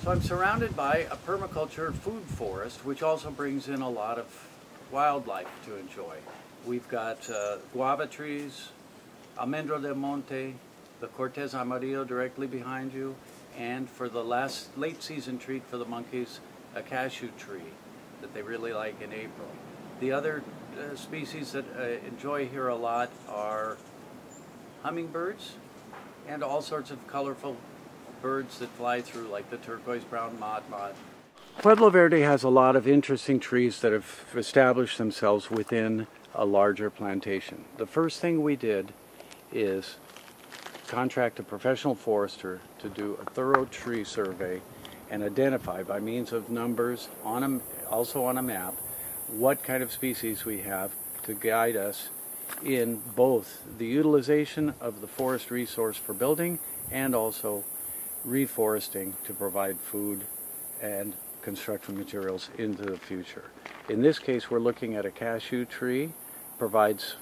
So I'm surrounded by a permaculture food forest, which also brings in a lot of wildlife to enjoy. We've got guava trees, almendro del monte, the Cortez amarillo directly behind you, and for the late season treat for the monkeys, a cashew tree that they really like in April. The other species that I enjoy here a lot are hummingbirds and all sorts of colorful birds that fly through, like the turquoise brown moth. Pueblo Verde has a lot of interesting trees that have established themselves within a larger plantation. The first thing we did is contract a professional forester to do a thorough tree survey and identify by means of numbers, also on a map, what kind of species we have to guide us in both the utilization of the forest resource for building and also reforesting to provide food and construction materials into the future. In this case, we're looking at a cashew tree, provides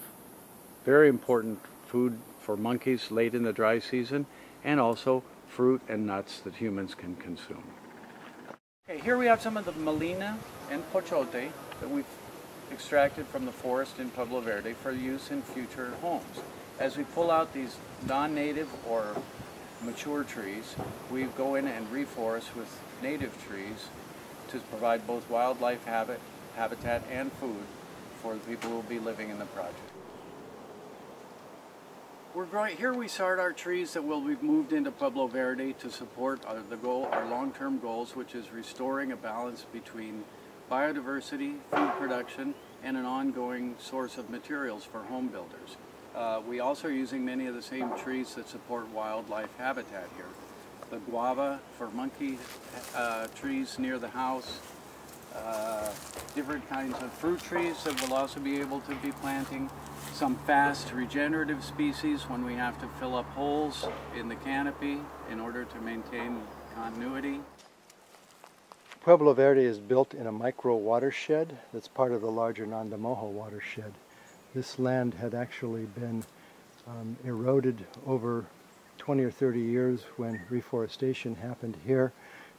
very important food for monkeys late in the dry season, and also fruit and nuts that humans can consume. Okay, here we have some of the malina and pochote that we've extracted from the forest in Pueblo Verde for use in future homes. As we pull out these non-native or mature trees, we go in and reforest with native trees to provide both wildlife habitat and food for the people who will be living in the project. Here we start our trees that will be moved into Pueblo Verde to support our long-term goals, which is restoring a balance between biodiversity, food production, and an ongoing source of materials for home builders. We also are using many of the same trees that support wildlife habitat here. The guava for monkey trees near the house, different kinds of fruit trees that we'll also be able to be planting, some fast regenerative species when we have to fill up holes in the canopy in order to maintain continuity. Pueblo Verde is built in a micro watershed that's part of the larger Nandamojo watershed. This land had actually been eroded over 20 or 30 years when reforestation happened here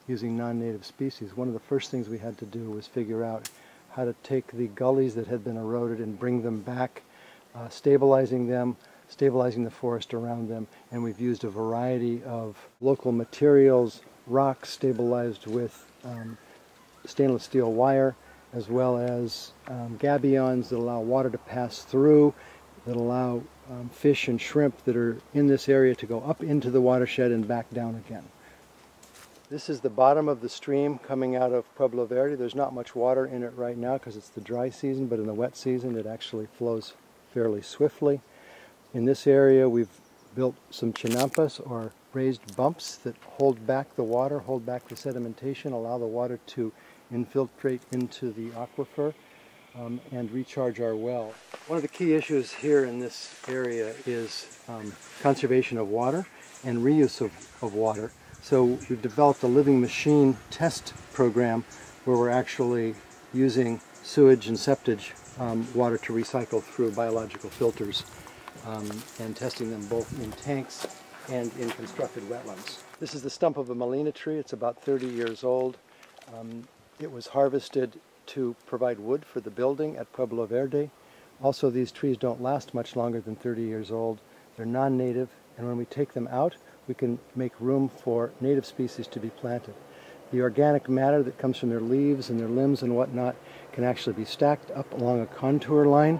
using non-native species. One of the first things we had to do was figure out how to take the gullies that had been eroded and bring them back, stabilizing them, stabilizing the forest around them, and we've used a variety of local materials, rocks stabilized with stainless steel wire, as well as gabions that allow water to pass through, that allow fish and shrimp that are in this area to go up into the watershed and back down again. This is the bottom of the stream coming out of Pueblo Verde. There's not much water in it right now because it's the dry season, but in the wet season it actually flows fairly swiftly. In this area we've built some chinampas, or raised bumps, that hold back the water, hold back the sedimentation, allow the water to infiltrate into the aquifer and recharge our well. One of the key issues here in this area is conservation of water and reuse of water. So we've developed a living machine test program where we're actually using sewage and septage water to recycle through biological filters and testing them both in tanks and in constructed wetlands. This is the stump of a malina tree. It's about 30 years old. It was harvested to provide wood for the building at Pueblo Verde. Also, these trees don't last much longer than 30 years old. They're non-native, and when we take them out, we can make room for native species to be planted. The organic matter that comes from their leaves and their limbs and whatnot can actually be stacked up along a contour line.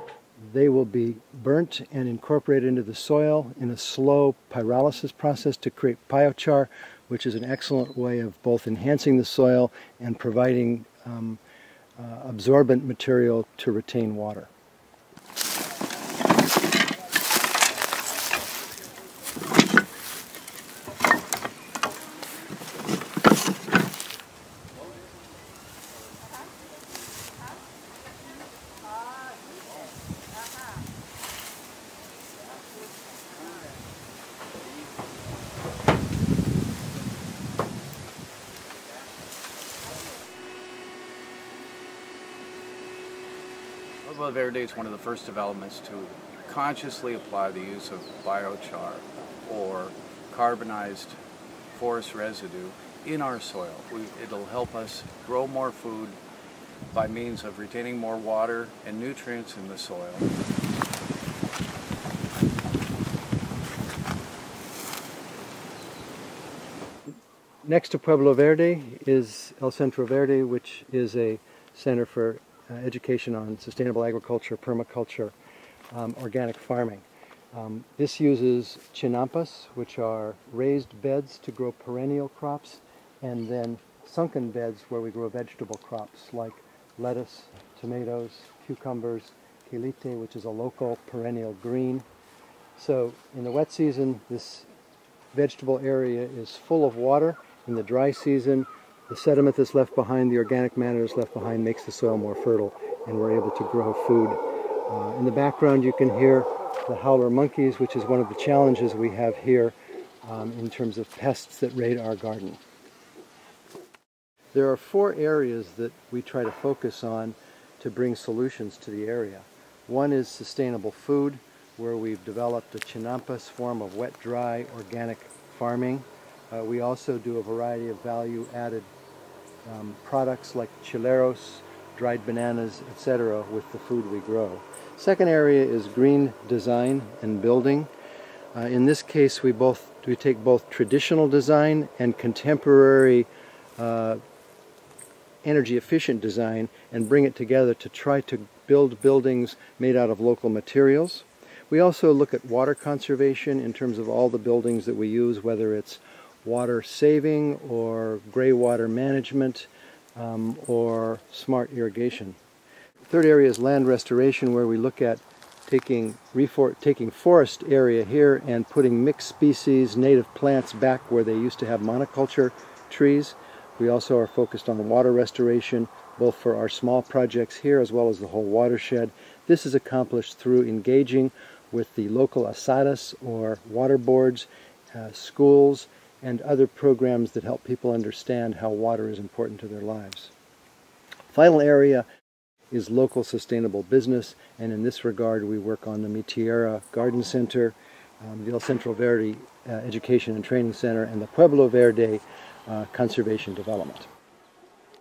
They will be burnt and incorporated into the soil in a slow pyrolysis process to create biochar, which is an excellent way of both enhancing the soil and providing absorbent material to retain water. Pueblo Verde is one of the first developments to consciously apply the use of biochar or carbonized forest residue in our soil. It'll help us grow more food by means of retaining more water and nutrients in the soil. Next to Pueblo Verde is El Centro Verde, which is a center for education on sustainable agriculture, permaculture, organic farming. This uses chinampas, which are raised beds to grow perennial crops, and then sunken beds where we grow vegetable crops like lettuce, tomatoes, cucumbers, quelite, which is a local perennial green. So in the wet season, this vegetable area is full of water. In the dry season, the sediment that's left behind, the organic matter that's left behind, makes the soil more fertile, and we're able to grow food. In the background you can hear the howler monkeys, which is one of the challenges we have here in terms of pests that raid our garden. There are 4 areas that we try to focus on to bring solutions to the area. One is sustainable food, where we've developed a chinampas form of wet-dry organic farming. We also do a variety of value-added products like chileros, dried bananas, etc. with the food we grow. Second area is green design and building. In this case, we take both traditional design and contemporary energy-efficient design and bring it together to try to build buildings made out of local materials. We also look at water conservation in terms of all the buildings that we use, whether it's water saving or gray water management or smart irrigation. Third area is land restoration, where we look at taking forest area here and putting mixed species native plants back where they used to have monoculture trees. We also are focused on water restoration, both for our small projects here as well as the whole watershed. This is accomplished through engaging with the local asadas or water boards, schools, and other programs that help people understand how water is important to their lives. Final area is local sustainable business, and in this regard we work on the Mi Tierra Garden Center, the El Centro Verde Education and Training Center, and the Pueblo Verde Conservation Development.